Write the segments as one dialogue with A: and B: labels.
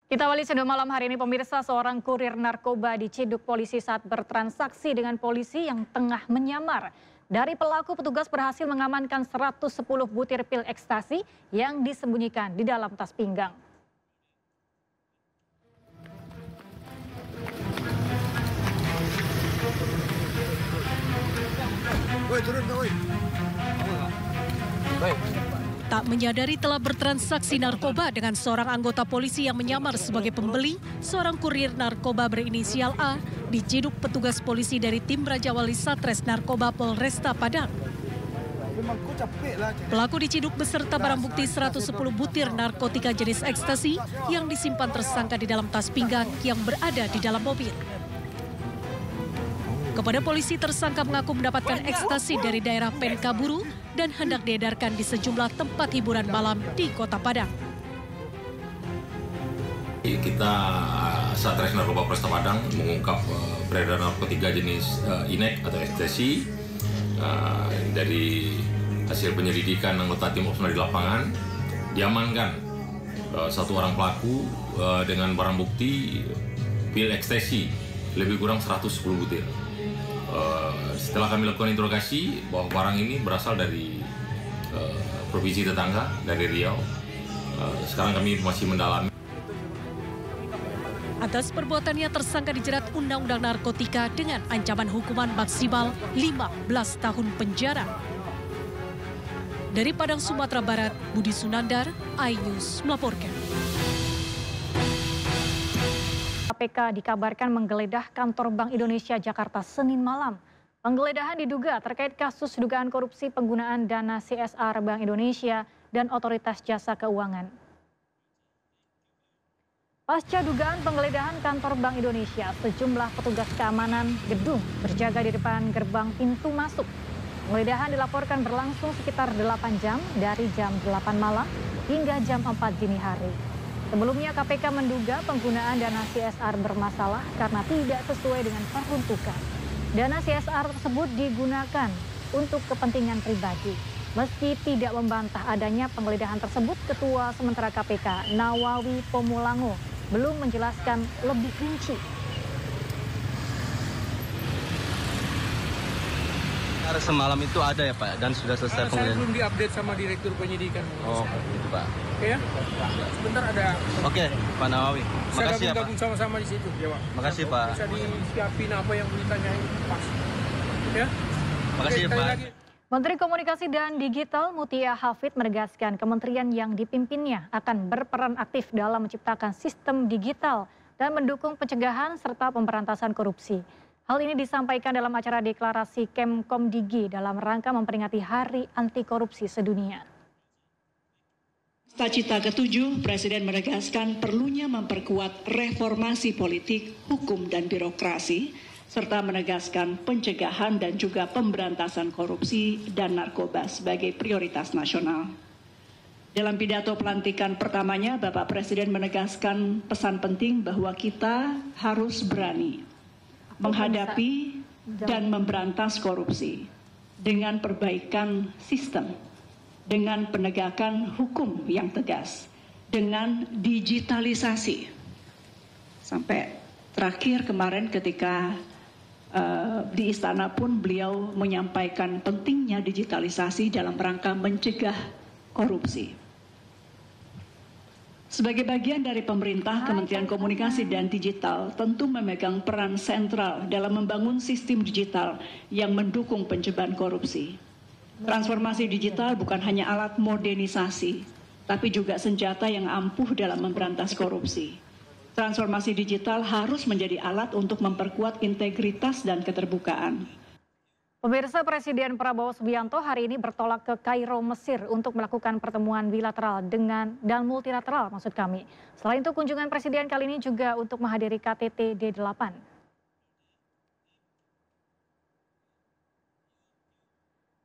A: Kita awali Cendol Malam hari ini pemirsa, seorang kurir narkoba diciduk polisi saat bertransaksi dengan polisi yang tengah menyamar. Dari pelaku petugas berhasil mengamankan 110 butir pil ekstasi yang disembunyikan di dalam tas pinggang.
B: Woi, turun kau, woi.
C: Tak menyadari telah bertransaksi narkoba dengan seorang anggota polisi yang menyamar sebagai pembeli, seorang kurir narkoba berinisial A diciduk petugas polisi dari tim Raja Wali Satres Narkoba Polresta Padang. Pelaku diciduk beserta barang bukti 110 butir narkotika jenis ekstasi yang disimpan tersangka di dalam tas pinggang yang berada di dalam mobil. Kepada polisi, tersangka mengaku mendapatkan ekstasi dari daerah Penkaburu dan hendak diedarkan di sejumlah tempat hiburan malam di Kota Padang.
D: Kita Satres Narkoba Polresta Padang mengungkap peredaran narkotika jenis inek atau ekstasi. Dari hasil penyelidikan anggota tim operasional di lapangan, diamankan satu orang pelaku dengan barang bukti pil ekstasi lebih kurang 110 butir. Setelah kami lakukan interogasi bahwa barang ini berasal dari provinsi tetangga, dari Riau. Sekarang kami masih mendalami.
C: Atas perbuatannya, tersangka dijerat Undang-Undang Narkotika dengan ancaman hukuman maksimal 15 tahun penjara. Dari Padang, Sumatera Barat, Budi Sunandar, iNews melaporkan.
A: KPK dikabarkan menggeledah kantor Bank Indonesia Jakarta Senin malam. Penggeledahan diduga terkait kasus dugaan korupsi penggunaan dana CSR Bank Indonesia dan Otoritas Jasa Keuangan. Pasca dugaan penggeledahan kantor Bank Indonesia, sejumlah petugas keamanan gedung berjaga di depan gerbang pintu masuk. Penggeledahan dilaporkan berlangsung sekitar 8 jam dari jam 8 malam hingga jam 4 dini hari. Sebelumnya KPK menduga penggunaan dana CSR bermasalah karena tidak sesuai dengan peruntukan. Dana CSR tersebut digunakan untuk kepentingan pribadi. Meski tidak membantah adanya penggeledahan tersebut, Ketua Sementara KPK Nawawi Pomulango belum menjelaskan lebih rinci.
E: Semalam itu ada ya Pak, dan sudah selesai penggeledahan?
B: Saya belum diupdate sama Direktur Penyidikan.
E: Oh, gitu Pak.
B: Oke ya? Sebentar ada.
E: Oke, Pak Nawawi. Makasih ya Pak.
B: Gabung sama-sama di situ, ya Pak.
E: Makasih Pak.
B: Bisa disiapin apa yang ditanyain pas. Ya?
E: Makasih
B: Oke,
E: Pak.
B: lagi.
A: Menteri Komunikasi dan Digital Mutia Hafid menegaskan kementerian yang dipimpinnya akan berperan aktif dalam menciptakan sistem digital dan mendukung pencegahan serta pemberantasan korupsi. Hal ini disampaikan dalam acara deklarasi Kemkomdigi dalam rangka memperingati Hari Anti Korupsi Sedunia.
F: Cita-cita ketujuh, Presiden menegaskan perlunya memperkuat reformasi politik, hukum, dan birokrasi, serta menegaskan pencegahan dan juga pemberantasan korupsi dan narkoba sebagai prioritas nasional. Dalam pidato pelantikan pertamanya, Bapak Presiden menegaskan pesan penting bahwa kita harus berani menghadapi dan memberantas korupsi dengan perbaikan sistem, dengan penegakan hukum yang tegas, dengan digitalisasi. Sampai terakhir kemarin ketika di istana pun beliau menyampaikan pentingnya digitalisasi dalam rangka mencegah korupsi. Sebagai bagian dari pemerintah, Kementerian Komunikasi dan Digital tentu memegang peran sentral dalam membangun sistem digital yang mendukung pencegahan korupsi. Transformasi digital bukan hanya alat modernisasi, tapi juga senjata yang ampuh dalam memberantas korupsi. Transformasi digital harus menjadi alat untuk memperkuat integritas dan keterbukaan.
A: Pemirsa, Presiden Prabowo Subianto hari ini bertolak ke Kairo, Mesir untuk melakukan pertemuan bilateral dan multilateral maksud kami. Selain itu, kunjungan Presiden kali ini juga untuk menghadiri KTT D8.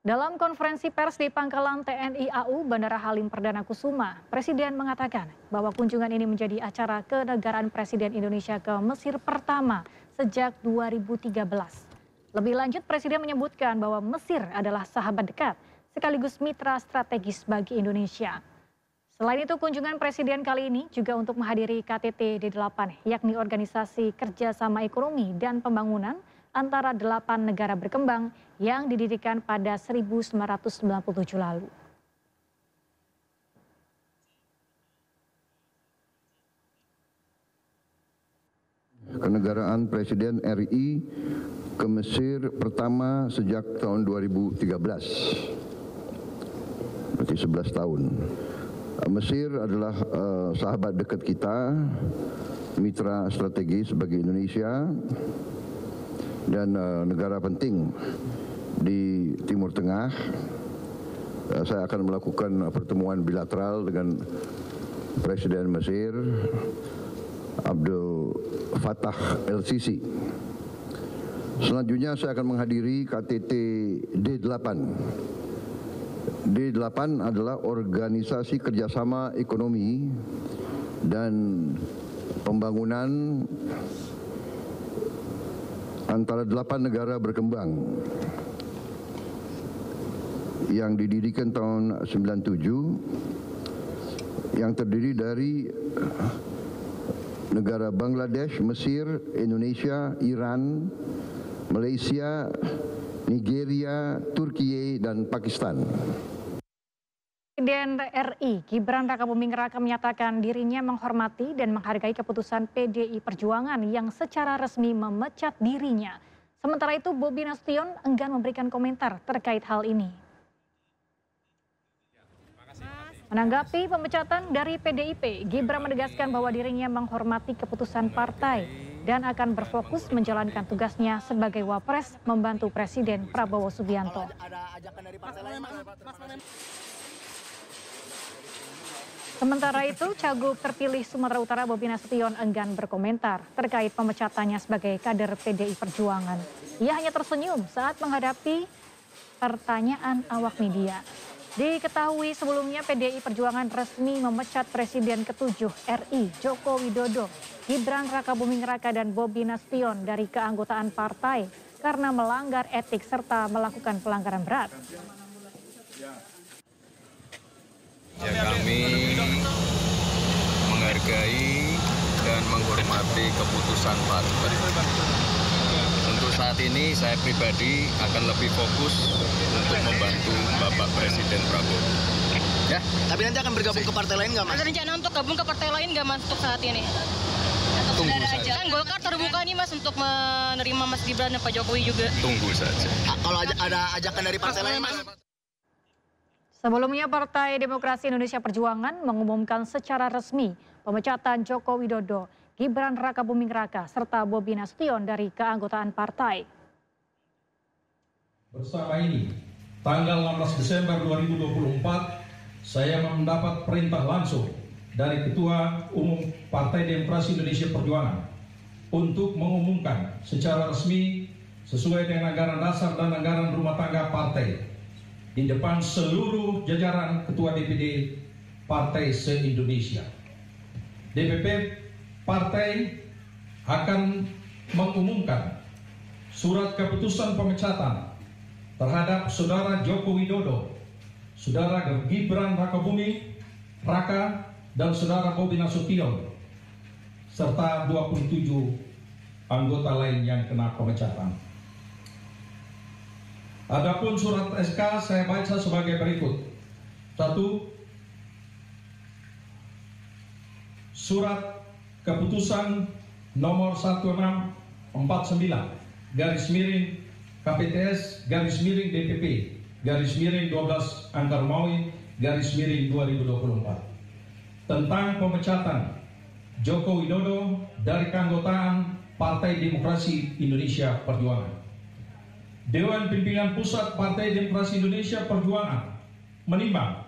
A: Dalam konferensi pers di Pangkalan TNI AU Bandara Halim Perdana Kusuma, Presiden mengatakan bahwa kunjungan ini menjadi acara kenegaraan Presiden Indonesia ke Mesir pertama sejak 2013. Lebih lanjut, Presiden menyebutkan bahwa Mesir adalah sahabat dekat sekaligus mitra strategis bagi Indonesia. Selain itu, kunjungan Presiden kali ini juga untuk menghadiri KTT D8, yakni Organisasi Kerjasama Ekonomi dan Pembangunan antara 8 negara berkembang yang didirikan pada 1997 lalu.
G: Kenegaraan Presiden RI ke Mesir pertama sejak tahun 2013, berarti 11 tahun. Mesir adalah sahabat dekat kita, mitra strategis bagi Indonesia, dan negara penting di Timur Tengah. Saya akan melakukan pertemuan bilateral dengan Presiden Mesir, Abdul Fattah El-Sisi. Selanjutnya saya akan menghadiri KTT D8. D8 adalah Organisasi Kerjasama Ekonomi dan Pembangunan antara 8 negara berkembang yang didirikan tahun 97, yang terdiri dari negara Bangladesh, Mesir, Indonesia, Iran, Malaysia, Nigeria, Turki, dan Pakistan.
A: Presiden RI Gibran Rakabuming Raka menyatakan dirinya menghormati dan menghargai keputusan PDI Perjuangan yang secara resmi memecat dirinya. Sementara itu, Bobi Nasution enggan memberikan komentar terkait hal ini. Menanggapi pemecatan dari PDIP, Gibran menegaskan bahwa dirinya menghormati keputusan partai dan akan berfokus menjalankan tugasnya sebagai Wapres membantu Presiden Prabowo Subianto. Sementara itu, Cagup terpilih Sumatera Utara Bobi Nasution enggan berkomentar terkait pemecatannya sebagai kader PDI Perjuangan. Ia hanya tersenyum saat menghadapi pertanyaan awak media. Diketahui sebelumnya PDI Perjuangan resmi memecat Presiden ke-7 RI Joko Widodo, Gibran Rakabuming Raka dan Bobi Nasution dari keanggotaan partai karena melanggar etik serta melakukan pelanggaran berat.
H: Ya, kami menghargai dan menghormati keputusan partai. Untuk saat ini saya pribadi akan lebih fokus untuk membantu Bapak Presiden Prabowo.
I: Ya, tapi nanti akan bergabung ke partai lain nggak, Mas?
J: Ada rencana untuk gabung ke partai lain nggak, Mas, untuk saat ini?
H: Tunggu saja.
J: Kan Golkar terbuka nih, Mas, untuk menerima Mas Gibran dan Pak Jokowi juga.
H: Tunggu saja.
I: Kalau ada ajakan dari partai lain, Mas?
A: Sebelumnya, Partai Demokrasi Indonesia Perjuangan mengumumkan secara resmi pemecatan Joko Widodo, Gibran Rakabuming Raka, serta Bobi Nasution dari keanggotaan partai.
K: Bersama ini, tanggal 16 Desember 2024, saya mendapat perintah langsung dari Ketua Umum Partai Demokrasi Indonesia Perjuangan untuk mengumumkan secara resmi sesuai dengan anggaran dasar dan anggaran rumah tangga partai di depan seluruh jajaran Ketua DPD Partai se-Indonesia. DPP Partai akan mengumumkan surat keputusan pemecatan terhadap Saudara Joko Widodo, Saudara Gibran Rakabuming Raka, dan Saudara Bobi Nasution, serta 27 anggota lain yang kena pemecatan. Adapun surat SK saya baca sebagai berikut. 1. Surat keputusan nomor 1649 /KPTS /DPP /12/2024 tentang pemecatan Joko Widodo dari keanggotaan Partai Demokrasi Indonesia Perjuangan. Dewan Pimpinan Pusat Partai Demokrasi Indonesia Perjuangan menimbang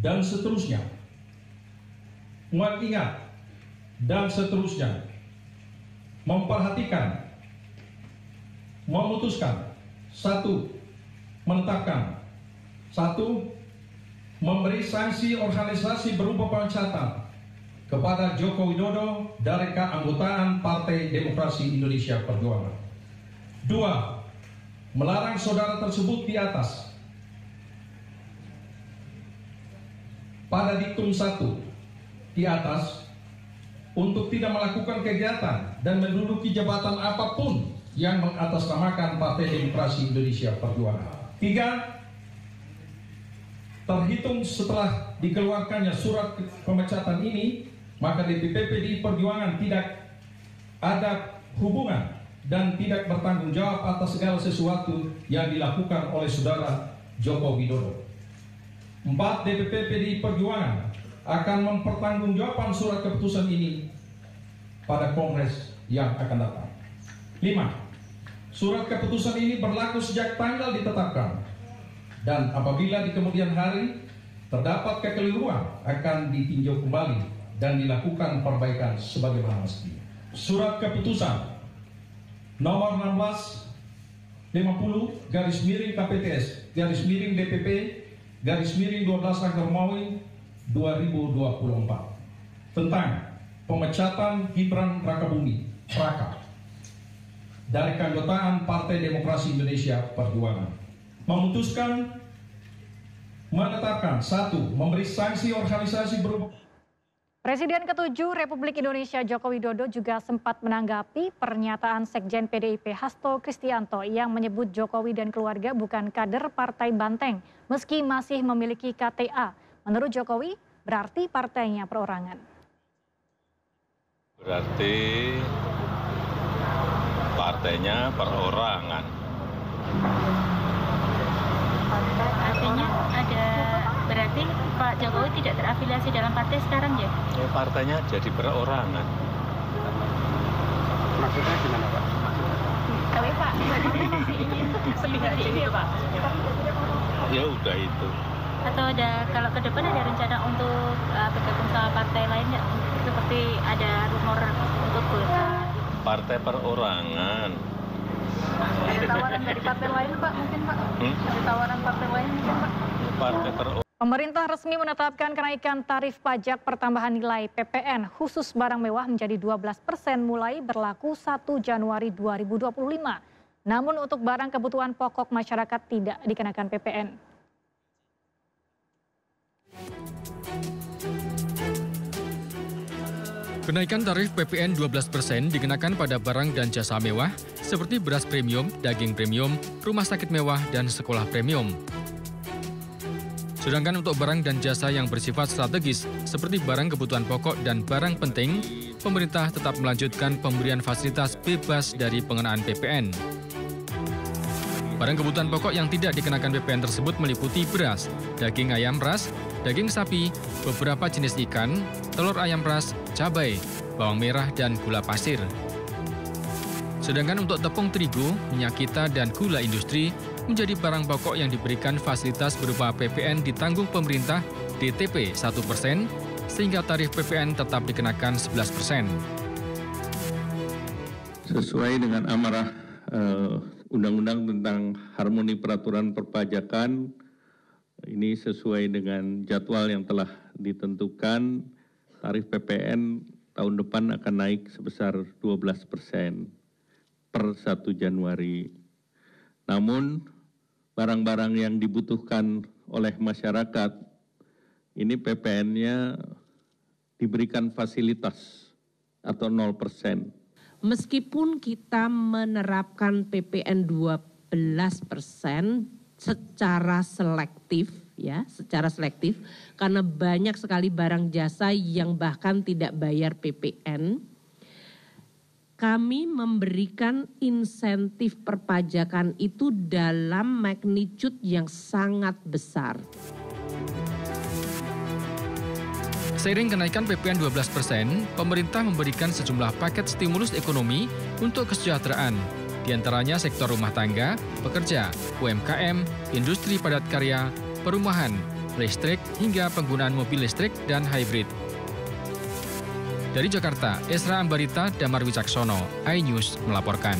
K: dan seterusnya, mengingat dan seterusnya, memperhatikan, memutuskan, 1. Menetapkan, 1. Memberi sanksi organisasi berupa pemecatan kepada Joko Widodo dari keanggotaan Partai Demokrasi Indonesia Perjuangan. 2. Melarang saudara tersebut di atas pada diktum 1 di atas untuk tidak melakukan kegiatan dan menduduki jabatan apapun yang mengatasnamakan Partai Demokrasi Indonesia Perjuangan. 3. Terhitung setelah dikeluarkannya surat pemecatan ini, maka DPP PDI Perjuangan tidak ada hubungan dan tidak bertanggung jawab atas segala sesuatu yang dilakukan oleh saudara Joko Widodo. 4. DPP PDI Perjuangan akan mempertanggungjawabkan surat keputusan ini pada Kongres yang akan datang. 5. Surat keputusan ini berlaku sejak tanggal ditetapkan, dan apabila di kemudian hari terdapat kekeliruan akan ditinjau kembali dan dilakukan perbaikan sebagaimana mestinya. Surat keputusan nomor 16/KPTS/DPP/12 2024 tentang pemecatan Gibran Rakabuming Raka dari keanggotaan Partai Demokrasi Indonesia Perjuangan. Memutuskan menetapkan 1. Memberi sanksi organisasi berupa.
A: Presiden ke-7 Republik Indonesia Joko Widodo juga sempat menanggapi pernyataan Sekjen PDIP Hasto Kristianto yang menyebut Jokowi dan keluarga bukan kader Partai Banteng meski masih memiliki KTA. Menurut Jokowi, berarti partainya perorangan.
L: Berarti partainya perorangan.
J: Artinya ada, berarti Pak Jokowi tidak terafiliasi dalam partai sekarang ya?
L: Ya, partainya jadi perorangan.
B: Maksudnya gimana Pak?
J: Tapi Pak, masih ingin seperti ini ya Pak?
L: Ya udah itu.
J: Atau ada, kalau ke depan ada rencana untuk bergabung sama partai lain ya? Seperti ada rumor untuk Golkar.
L: Partai perorangan.
J: Ada tawaran dari partai lain Pak mungkin Pak? Ada tawaran partai lain mungkin Pak?
L: Partai perorangan.
A: Pemerintah resmi menetapkan kenaikan tarif pajak pertambahan nilai PPN khusus barang mewah menjadi 12% mulai berlaku 1 Januari 2025. Namun untuk barang kebutuhan pokok masyarakat tidak dikenakan PPN.
M: Kenaikan tarif PPN 12% dikenakan pada barang dan jasa mewah seperti beras premium, daging premium, rumah sakit mewah, dan sekolah premium. Sedangkan untuk barang dan jasa yang bersifat strategis seperti barang kebutuhan pokok dan barang penting, pemerintah tetap melanjutkan pemberian fasilitas bebas dari pengenaan PPN. Barang kebutuhan pokok yang tidak dikenakan PPN tersebut meliputi beras, daging ayam ras, daging sapi, beberapa jenis ikan, telur ayam ras, cabai, bawang merah, dan gula pasir. Sedangkan untuk tepung terigu, minyak kita, dan gula industri menjadi barang pokok yang diberikan fasilitas berupa PPN ditanggung pemerintah DTP 1%, sehingga tarif PPN tetap dikenakan 11%.
N: Sesuai dengan amarah Undang-Undang tentang Harmoni Peraturan Perpajakan, ini sesuai dengan jadwal yang telah ditentukan, tarif PPN tahun depan akan naik sebesar 12% per 1 Januari. Namun, barang-barang yang dibutuhkan oleh masyarakat, ini PPN-nya diberikan fasilitas atau 0%.
O: Meskipun kita menerapkan PPN 12% secara selektif, karena banyak sekali barang jasa yang bahkan tidak bayar PPN, kami memberikan insentif perpajakan itu dalam magnitude yang sangat besar.
M: Seiring kenaikan PPN 12%, pemerintah memberikan sejumlah paket stimulus ekonomi untuk kesejahteraan, di antaranya sektor rumah tangga, pekerja, UMKM, industri padat karya, perumahan, listrik, hingga penggunaan mobil listrik dan hybrid. Dari Jakarta, Esra Ambarita, Damar Wicaksono, iNews melaporkan.